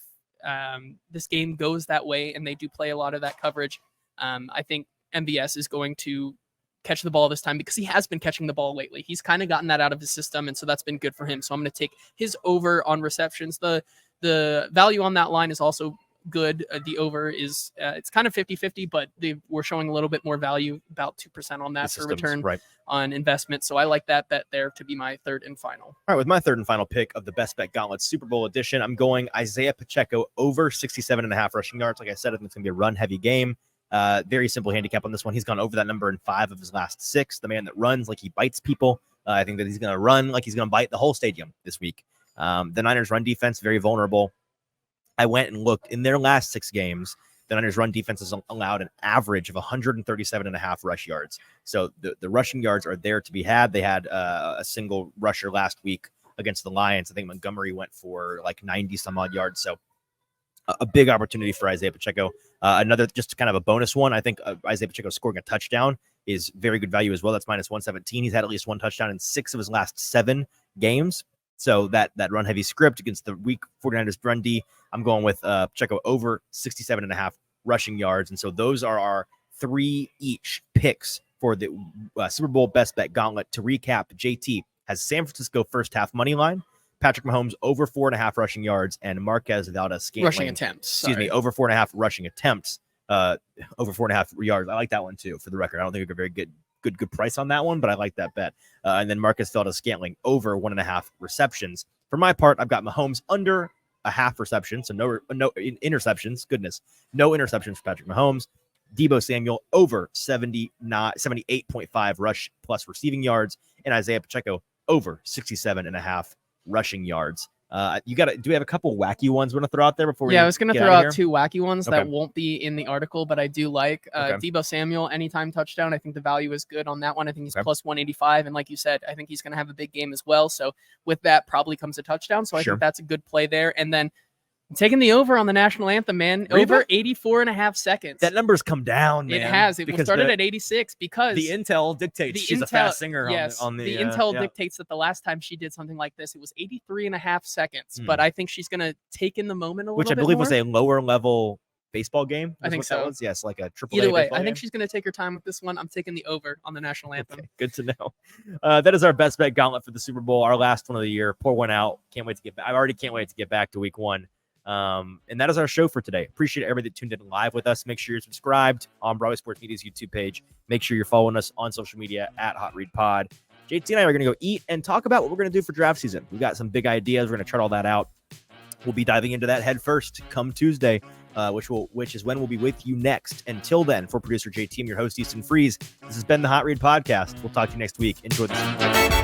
this game goes that way and they do play a lot of that coverage, I think MVS is going to catch the ball this time because he has been catching the ball lately. He's kind of gotten that out of his system, and so that's been good for him. So I'm going to take his over on receptions. The value on that line is also good. The over is it's kind of 50-50, but we're showing a little bit more value, about 2% on that for return on investment. So I like that bet there to be my third and final. All right, with my third and final pick of the Best Bet Gauntlet Super Bowl edition, I'm going Isaiah Pacheco over 67.5 rushing yards. Like I said, I think it's going to be a run-heavy game. Very simple handicap on this one. He's gone over that number in 5 of his last 6. The man that runs like he bites people. I think that he's going to run like he's going to bite the whole stadium this week. The Niners' run defense, very vulnerable. I went and looked in their last 6 games. The Niners' run defense has allowed an average of 137.5 rush yards. So the rushing yards are there to be had. They had a single rusher last week against the Lions. I think Montgomery went for like 90 some odd yards. So a big opportunity for Isaiah Pacheco. Another just kind of a bonus one. I think Isaiah Pacheco scoring a touchdown is very good value as well. That's minus 117. He's had at least 1 touchdown in 6 of his last 7 games. So that run heavy script against the weak 49ers run D, I'm going with Pacheco over 67.5 rushing yards. And so those are our 3 each picks for the Super Bowl Best Bet Gauntlet. To recap, JT has San Francisco first half money line, Patrick Mahomes over 4.5 rushing yards, and Marquez Valdez-Scantling rushing attempts. Over 4.5 rushing attempts, over 4.5 yards. I like that one too. For the record, I don't think we got a very good price on that one, but I like that bet. And then Marquez Valdez-Scantling over 1.5 receptions. For my part, I've got Mahomes under a half reception, so no interceptions. Goodness, no interceptions for Patrick Mahomes. Deebo Samuel over 78.5 rush plus receiving yards, and Isaiah Pacheco over 67.5 rushing yards. Do we have a couple wacky ones we're going to throw out there before we I was going to throw out 2 wacky ones that won't be in the article, but I do like Deebo Samuel anytime touchdown. I think the value is good on that one. I think he's plus 185. And like you said, I think he's going to have a big game as well. So with that probably comes a touchdown. So I think that's a good play there. And then I'm taking the over on the national anthem, man. Reba? Over 84.5 seconds. That number's come down, man. It has. It started at 86 because the intel dictates she's a fast singer. Yes, on the intel dictates that the last time she did something like this, it was 83.5 seconds. But I think she's going to take in the moment a little bit which I believe more. was a lower level baseball game. I think so. Yes, like a triple. Either way, I think she's going to take her time with this one. I'm taking the over on the national anthem. Okay, good to know. That is our best bet gauntlet for the Super Bowl, our last one of the year. Pour one out. Can't wait to get back. I already can't wait to get back to week 1. And that is our show for today. Appreciate everybody that tuned in live with us. Make sure you're subscribed on Broadway Sports Media's YouTube page. Make sure you're following us on social media at Hot Read Pod. JT and I are going to go eat and talk about what we're going to do for draft season. We've got some big ideas. We're going to chart all that out. We'll be diving into that head first come Tuesday, which is when we'll be with you next. Until then, for producer JT, I'm your host, Easton Freeze. This has been the Hot Read Podcast. We'll talk to you next week. Enjoy the Super Bowl.